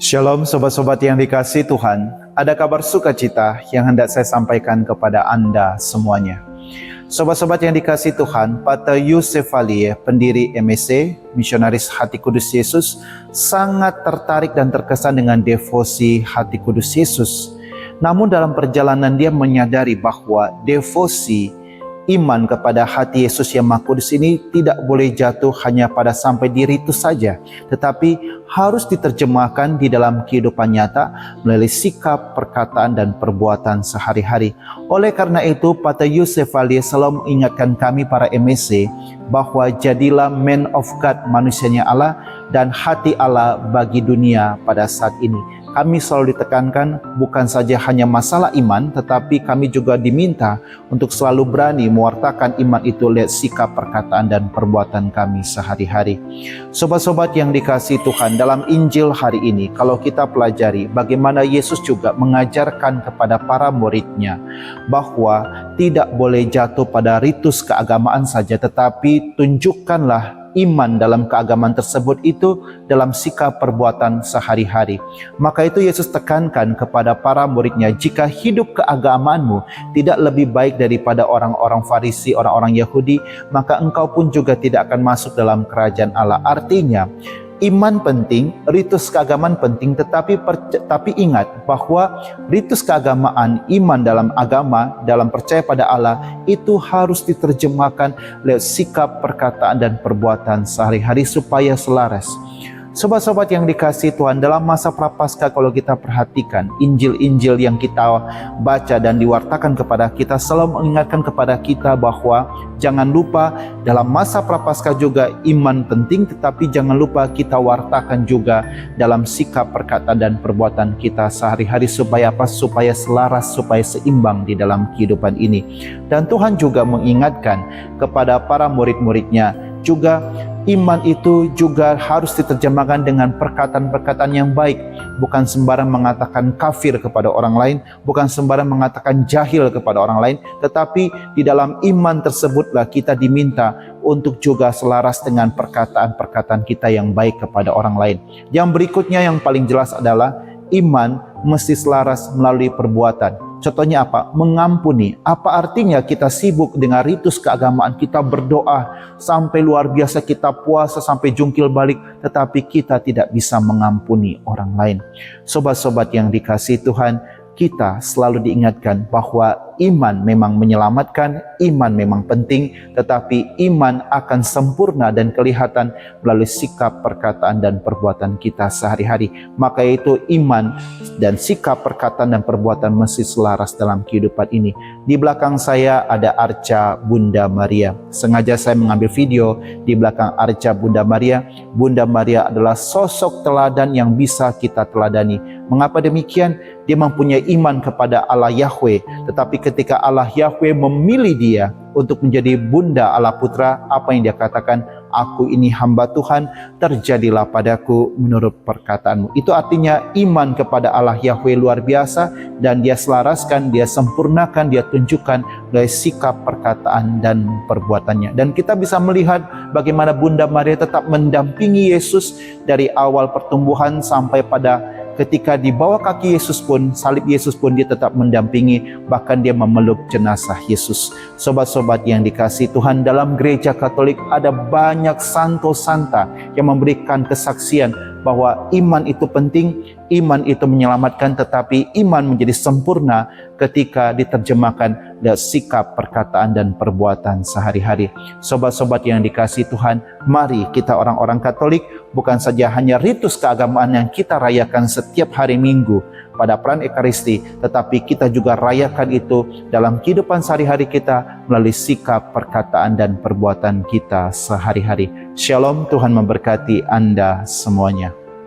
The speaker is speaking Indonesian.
Shalom sobat-sobat yang dikasihi Tuhan. Ada kabar sukacita yang hendak saya sampaikan kepada Anda semuanya. Sobat-sobat yang dikasihi Tuhan, Pater Yusef Valier, pendiri MSC, Misionaris Hati Kudus Yesus, sangat tertarik dan terkesan dengan devosi Hati Kudus Yesus. Namun dalam perjalanan dia menyadari bahwa devosi iman kepada hati Yesus yang Maha Kudus ini tidak boleh jatuh hanya pada sampai di ritus saja, tetapi harus diterjemahkan di dalam kehidupan nyata melalui sikap, perkataan, dan perbuatan sehari-hari. Oleh karena itu, Pater Yusef Valier selalu mengingatkan kami para MSC bahwa jadilah man of God, manusianya Allah, dan hati Allah bagi dunia pada saat ini. Kami selalu ditekankan bukan saja hanya masalah iman, tetapi kami juga diminta untuk selalu berani mewartakan iman itu lewat sikap, perkataan, dan perbuatan kami sehari-hari. Sobat-sobat yang dikasihi Tuhan, dalam Injil hari ini, kalau kita pelajari bagaimana Yesus juga mengajarkan kepada para muridnya bahwa tidak boleh jatuh pada ritus keagamaan saja, tetapi tunjukkanlah iman dalam keagamaan tersebut itu dalam sikap perbuatan sehari-hari. Maka itu Yesus tekankan kepada para muridnya, jika hidup keagamaanmu tidak lebih baik daripada orang-orang Farisi, orang-orang Yahudi, maka engkau pun juga tidak akan masuk dalam kerajaan Allah. Artinya, iman penting, ritus keagamaan penting, tetapi ingat bahwa ritus keagamaan, iman dalam agama, dalam percaya pada Allah, itu harus diterjemahkan lewat sikap, perkataan, dan perbuatan sehari-hari supaya selaras. Sobat-sobat yang dikasihi Tuhan, dalam masa prapaskah kalau kita perhatikan Injil-Injil yang kita baca dan diwartakan kepada kita selalu mengingatkan kepada kita bahwa jangan lupa dalam masa prapaskah juga iman penting, tetapi jangan lupa kita wartakan juga dalam sikap, perkataan, dan perbuatan kita sehari-hari supaya apa? Supaya selaras, supaya seimbang di dalam kehidupan ini. Dan Tuhan juga mengingatkan kepada para murid-muridnya juga, iman itu juga harus diterjemahkan dengan perkataan-perkataan yang baik. Bukan sembarang mengatakan kafir kepada orang lain, bukan sembarang mengatakan jahil kepada orang lain, tetapi di dalam iman tersebutlah kita diminta untuk juga selaras dengan perkataan-perkataan kita yang baik kepada orang lain. Yang berikutnya yang paling jelas adalah iman mesti selaras melalui perbuatan. Contohnya apa? Mengampuni. Apa artinya kita sibuk dengan ritus keagamaan, kita berdoa sampai luar biasa, kita puasa sampai jungkil balik, tetapi kita tidak bisa mengampuni orang lain. Sobat-sobat yang dikasihi Tuhan, kita selalu diingatkan bahwa iman memang menyelamatkan, iman memang penting, tetapi iman akan sempurna dan kelihatan melalui sikap, perkataan, dan perbuatan kita sehari-hari. Maka itu iman dan sikap, perkataan, dan perbuatan mesti selaras dalam kehidupan ini. Di belakang saya ada arca Bunda Maria. Sengaja saya mengambil video di belakang arca Bunda Maria. Bunda Maria adalah sosok teladan yang bisa kita teladani. Mengapa demikian? Dia mempunyai iman kepada Allah Yahweh, tetapi ketika Allah Yahweh memilih dia untuk menjadi Bunda Allah Putra, apa yang dia katakan? Aku ini hamba Tuhan, terjadilah padaku menurut perkataanmu. Itu artinya iman kepada Allah Yahweh luar biasa, dan dia selaraskan, dia sempurnakan, dia tunjukkan dari sikap, perkataan, dan perbuatannya. Dan kita bisa melihat bagaimana Bunda Maria tetap mendampingi Yesus dari awal pertumbuhan sampai pada ketika di bawah kaki Yesus pun, salib Yesus pun, dia tetap mendampingi, bahkan dia memeluk jenazah Yesus. Sobat-sobat yang dikasihi Tuhan, dalam gereja Katolik ada banyak santo-santa yang memberikan kesaksian bahwa iman itu penting, iman itu menyelamatkan, tetapi iman menjadi sempurna ketika diterjemahkan dari sikap, perkataan, dan perbuatan sehari-hari. Sobat-sobat yang dikasihi Tuhan, mari kita orang-orang Katolik bukan saja hanya ritus keagamaan yang kita rayakan setiap hari Minggu pada peran Ekaristi, tetapi kita juga rayakan itu dalam kehidupan sehari-hari kita melalui sikap, perkataan, dan perbuatan kita sehari-hari. Shalom, Tuhan memberkati Anda semuanya.